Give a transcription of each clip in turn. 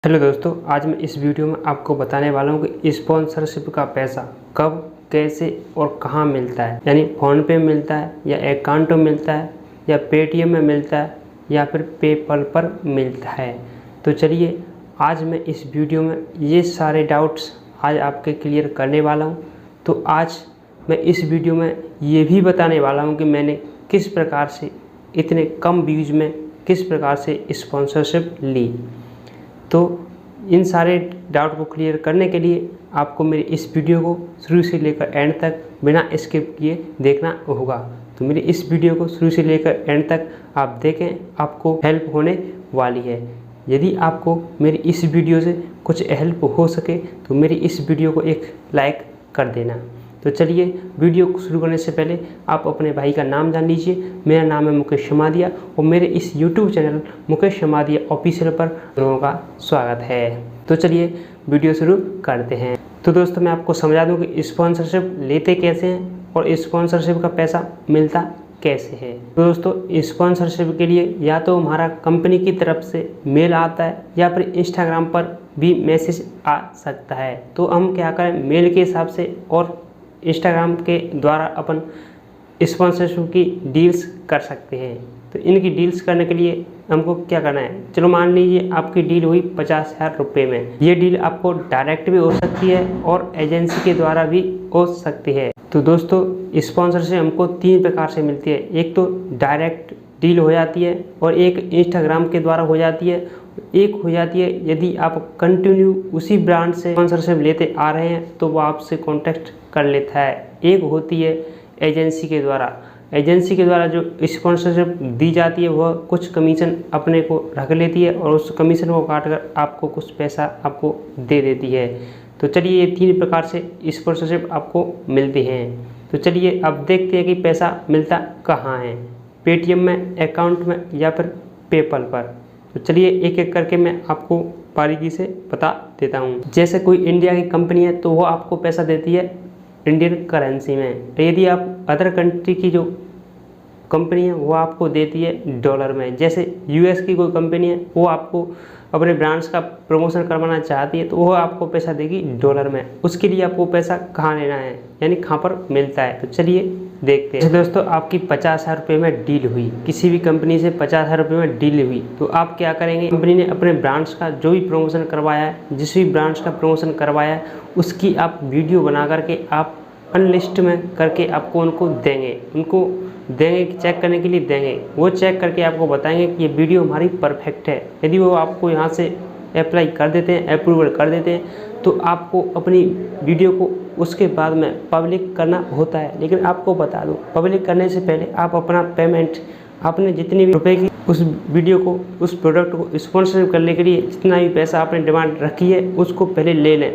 Hello दोस्तों, आज मैं इस वीडियो में आपको बताने वाला हूँ कि स्पॉन्सरशिप का पैसा कब, कैसे और कहाँ मिलता है। यानी फ़ोन पे मिलता है या अकाउंट में मिलता है या पेटीएम में मिलता है या फिर पेपल पर मिलता है। तो चलिए आज मैं इस वीडियो में ये सारे डाउट्स आज आपके क्लियर करने वाला हूँ। तो आज मैं इस वीडियो में ये भी बताने वाला हूँ कि मैंने किस प्रकार से इतने कम व्यूज़ में किस प्रकार से स्पॉन्सरशिप ली। तो इन सारे डाउट को क्लियर करने के लिए आपको मेरी इस वीडियो को शुरू से लेकर एंड तक बिना स्किप किए देखना होगा। तो मेरी इस वीडियो को शुरू से लेकर एंड तक आप देखें, आपको हेल्प होने वाली है। यदि आपको मेरी इस वीडियो से कुछ हेल्प हो सके तो मेरी इस वीडियो को एक लाइक कर देना। तो चलिए वीडियो को शुरू करने से पहले आप अपने भाई का नाम जान लीजिए। मेरा नाम है मुकेश शमादिया और मेरे इस YouTube चैनल मुकेश शमादिया ऑफिशियल पर लोगों का स्वागत है। तो चलिए वीडियो शुरू करते हैं। तो दोस्तों मैं आपको समझा दूं कि स्पॉन्सरशिप लेते कैसे हैं और स्पॉन्सरशिप का पैसा मिलता कैसे है। तो दोस्तों स्पॉन्सरशिप के लिए या तो हमारा कंपनी की तरफ से मेल आता है या फिर इंस्टाग्राम पर भी मैसेज आ सकता है। तो हम क्या करें, मेल के हिसाब से और इंस्टाग्राम के द्वारा अपन स्पॉन्सरशिप की डील्स कर सकते हैं। तो इनकी डील्स करने के लिए हमको क्या करना है, चलो मान लीजिए आपकी डील हुई 50,000 रुपये में। ये डील आपको डायरेक्ट भी हो सकती है और एजेंसी के द्वारा भी हो सकती है। तो दोस्तों स्पॉन्सरशिप हमको 3 प्रकार से मिलती है। एक तो डायरेक्ट डील हो जाती है और एक इंस्टाग्राम के द्वारा हो जाती है, एक हो जाती है यदि आप कंटिन्यू उसी ब्रांड से स्पॉन्सरशिप लेते आ रहे हैं तो वो आपसे कॉन्टैक्ट कर लेता है। एक होती है एजेंसी के द्वारा। एजेंसी के द्वारा जो स्पॉन्सरशिप दी जाती है वह कुछ कमीशन अपने को रख लेती है और उस कमीशन को काट कर आपको कुछ पैसा आपको दे देती है। तो चलिए ये 3 प्रकार से स्पॉन्सरशिप आपको मिलती हैं। तो चलिए अब देखते हैं कि पैसा मिलता कहाँ है, पेटीएम में, अकाउंट में या फिर पेपल पर। तो चलिए एक एक करके मैं आपको बारीकी से बता देता हूँ। जैसे कोई इंडिया की कंपनी है तो वो आपको पैसा देती है इंडियन करेंसी में। यदि आप अदर कंट्री की जो कंपनी है वो आपको देती है डॉलर में। जैसे यूएस की कोई कंपनी है वो आपको अपने ब्रांड्स का प्रमोशन करवाना चाहती है तो वो आपको पैसा देगी डॉलर में। उसके लिए आपको पैसा कहाँ लेना है, यानी कहाँ पर मिलता है। तो चलिए देखते हैं। दोस्तों आपकी 50,000 रुपये में डील हुई, किसी भी कंपनी से 50,000 रुपये में डील हुई तो आप क्या करेंगे, कंपनी ने अपने ब्रांड्स का जो भी प्रमोशन करवाया है, जिस भी ब्रांड्स का प्रमोशन करवाया है उसकी आप वीडियो बना करके आप अनलिस्ट में करके आपको उनको देंगे कि चेक करने के लिए देंगे। वो चेक करके आपको बताएंगे कि ये वीडियो हमारी परफेक्ट है। यदि वो आपको यहाँ से अप्लाई कर देते हैं, अप्रूवल कर देते हैं तो आपको अपनी वीडियो को उसके बाद में पब्लिक करना होता है। लेकिन आपको बता दूं, पब्लिक करने से पहले आप अपना पेमेंट, आपने जितनी भी रुपए की उस वीडियो को, उस प्रोडक्ट को स्पॉन्सर करने के लिए जितना भी पैसा आपने डिमांड रखी है उसको पहले ले लें।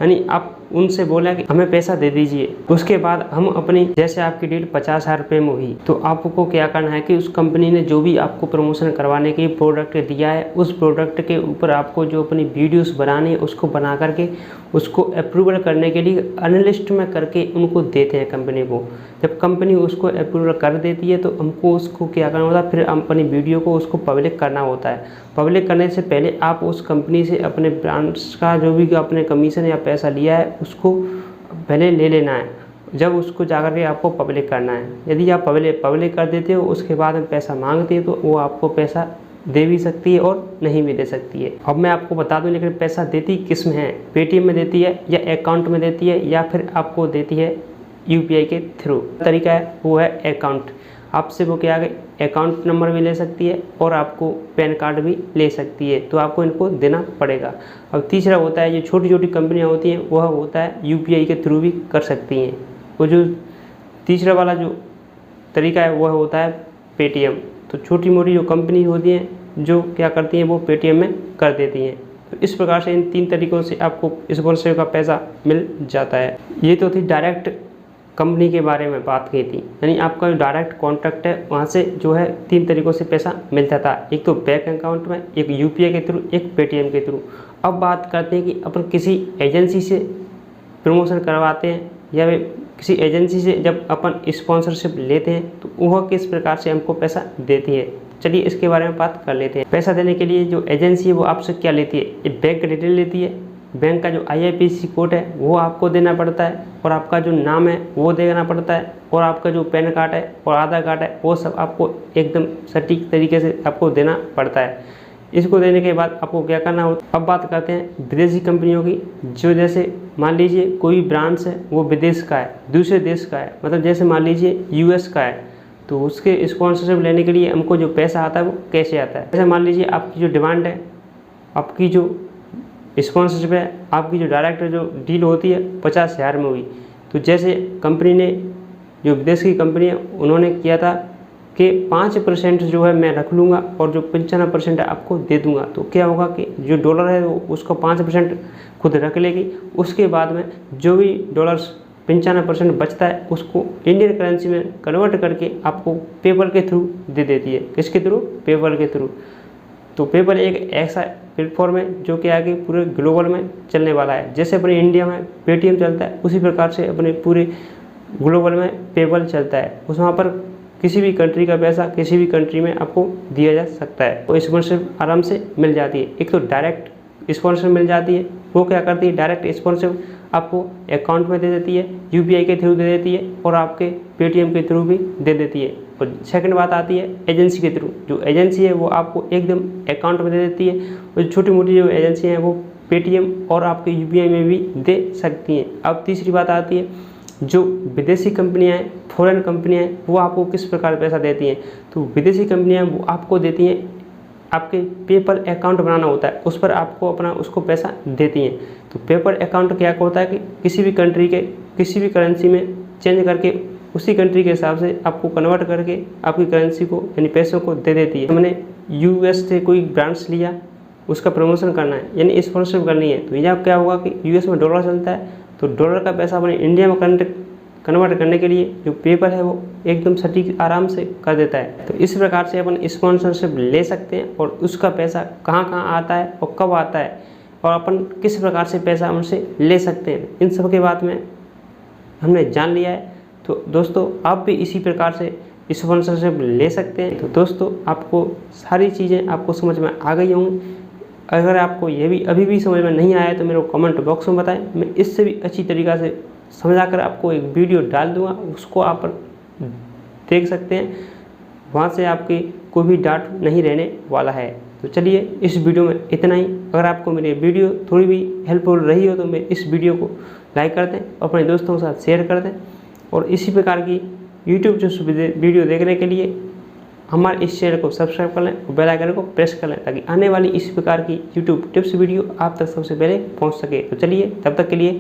यानी आप उनसे बोला कि हमें पैसा दे दीजिए। उसके बाद हम अपनी, जैसे आपकी डील 50,000 रुपये में हुई तो आपको क्या करना है कि उस कंपनी ने जो भी आपको प्रमोशन करवाने के प्रोडक्ट दिया है उस प्रोडक्ट के ऊपर आपको जो अपनी वीडियोस बनानी है उसको बना करके उसको अप्रूवल करने के लिए अनलिस्ट में करके उनको देते हैं कंपनी को। जब कंपनी उसको अप्रूवल कर देती है तो हमको उसको क्या करना होता है, फिर अपनी वीडियो को उसको पब्लिक करना होता है। पब्लिक करने से पहले आप उस कंपनी से अपने ब्रांड्स का जो भी आपने कमीशन या पैसा लिया है उसको पहले ले लेना है। जब उसको जाकर के आपको पब्लिक करना है। यदि आप पब्लिक कर देते हो उसके बाद में पैसा मांगते हैं तो वो आपको पैसा दे भी सकती है और नहीं भी दे सकती है। अब मैं आपको बता दूं लेकिन पैसा देती किस में है, पेटीएम में देती है या अकाउंट में देती है या फिर आपको देती है यूपीआई के थ्रू। तरीका है वो है अकाउंट। आपसे वो क्या है, अकाउंट नंबर भी ले सकती है और आपको पैन कार्ड भी ले सकती है, तो आपको इनको देना पड़ेगा। अब तीसरा होता है, जो छोटी छोटी कंपनियां होती हैं वह होता है यूपीआई के थ्रू भी कर सकती हैं। वो जो तीसरा वाला जो तरीका है वह होता है पेटीएम। तो छोटी मोटी जो कंपनी होती हैं जो क्या करती हैं वो पेटीएम में कर देती हैं। तो इस प्रकार से इन 3 तरीक़ों से आपको स्पॉन्सरशिप का पैसा मिल जाता है। ये तो थी डायरेक्ट कंपनी के बारे में बात की थी, यानी आपका जो डायरेक्ट कॉन्टैक्ट है वहाँ से जो है 3 तरीक़ों से पैसा मिलता था। एक तो बैंक अकाउंट में, एक यूपीआई के थ्रू, एक पेटीएम के थ्रू। अब बात करते हैं कि अपन किसी एजेंसी से प्रमोशन करवाते हैं या किसी एजेंसी से जब अपन स्पॉन्सरशिप लेते हैं तो वह किस प्रकार से हमको पैसा देती है। चलिए इसके बारे में बात कर लेते हैं। पैसा देने के लिए जो एजेंसी है वो आपसे क्या लेती है, ये बैंक का डिटेल लेती है, बैंक का जो IFSC कोड है वो आपको देना पड़ता है, और आपका जो नाम है वो देना पड़ता है, और आपका जो पैन कार्ड है और आधार कार्ड है वो सब आपको एकदम सटीक तरीके से आपको देना पड़ता है। इसको देने के बाद आपको क्या करना होता है। अब बात करते हैं विदेशी कंपनियों की, जो जैसे मान लीजिए कोई ब्रांच है वो विदेश का है, दूसरे देश का है, मतलब जैसे मान लीजिए US का है, तो उसके स्पॉन्सरशिप लेने के लिए हमको जो पैसा आता है वो कैसे आता है। जैसे मान लीजिए आपकी जो डिमांड है, आपकी जो स्पॉन्सरशिप है, आपकी जो डायरेक्ट जो डील होती है 50,000 में हुई, तो जैसे कंपनी ने, जो विदेश की कंपनी है, उन्होंने किया था कि 5% जो है मैं रख लूँगा और जो 95% है आपको दे दूँगा। तो क्या होगा कि जो डॉलर है वो उसको 5% खुद रख लेगी, उसके बाद में जो भी डॉलर्स 95% बचता है उसको इंडियन करेंसी में कन्वर्ट करके आपको पेपल के थ्रू दे देती है। किसके थ्रू? पेपल के थ्रू। तो पेपल एक ऐसा प्लेटफॉर्म है जो कि आगे पूरे ग्लोबल में चलने वाला है। जैसे अपने इंडिया में पेटीएम चलता है, उसी प्रकार से अपने पूरे ग्लोबल में पेपल चलता है। उस वहाँ पर किसी भी कंट्री का पैसा किसी भी कंट्री में आपको दिया जा सकता है, तो स्पॉन्सरशिप आराम से मिल जाती है। एक तो डायरेक्ट स्पॉन्सरशिप मिल जाती है, वो क्या करती है, डायरेक्ट स्पॉन्सरशिप आपको अकाउंट में दे देती है, UPI के थ्रू दे देती है, और आपके पेटीएम के थ्रू भी दे देती है। और सेकंड बात आती है एजेंसी के थ्रू। जो एजेंसी है वो आपको एकदम अकाउंट में दे देती है, और छोटी मोटी जो एजेंसी हैं वो पेटीएम और आपके UPI में भी दे सकती हैं। अब तीसरी बात आती है जो विदेशी कंपनियां हैं, फॉरेन कंपनियां हैं, वो आपको किस प्रकार पैसा देती हैं। तो विदेशी कंपनियां वो आपको देती हैं, आपके पेपल अकाउंट बनाना होता है, उस पर आपको अपना उसको पैसा देती हैं। तो पेपल अकाउंट क्या होता है कि किसी भी कंट्री के किसी भी करेंसी में चेंज करके उसी कंट्री के हिसाब से आपको कन्वर्ट करके आपकी करेंसी को यानी पैसों को दे देती है। हमने US से कोई ब्रांड्स लिया, उसका प्रमोशन करना है यानी स्पॉन्सरशिप करनी है, तो यहाँ क्या होगा कि US में डॉलर चलता है, तो डॉलर का पैसा अपने इंडिया में कन्वर्ट करने के लिए जो पेपल है वो एकदम सटीक आराम से कर देता है। तो इस प्रकार से अपन स्पॉन्सरशिप ले सकते हैं, और उसका पैसा कहाँ कहाँ आता है और कब आता है, और अपन किस प्रकार से पैसा उनसे ले सकते हैं, इन सब के बात में हमने जान लिया है। तो दोस्तों आप भी इसी प्रकार से स्पॉन्सरशिप ले सकते हैं। तो दोस्तों आपको सारी चीज़ें आपको समझ में आ गई होंगी। अगर आपको ये भी अभी भी समझ में नहीं आया तो मेरे को कमेंट बॉक्स में बताएं, मैं इससे भी अच्छी तरीक़ा से समझाकर आपको एक वीडियो डाल दूंगा, उसको आप देख सकते हैं। वहाँ से आपकी कोई भी डाउट नहीं रहने वाला है। तो चलिए इस वीडियो में इतना ही। अगर आपको मेरी वीडियो थोड़ी भी हेल्पफुल रही हो तो मैं इस वीडियो को लाइक कर दें, अपने दोस्तों के साथ शेयर कर दें, और इसी प्रकार की यूट्यूब जो वीडियो देखने के लिए हमारे इस चैनल को सब्सक्राइब कर लें और बेल आइकन को प्रेस कर लें, ताकि आने वाली इस प्रकार की यूट्यूब टिप्स वीडियो आप तक सबसे पहले पहुंच सके। तो चलिए तब तक के लिए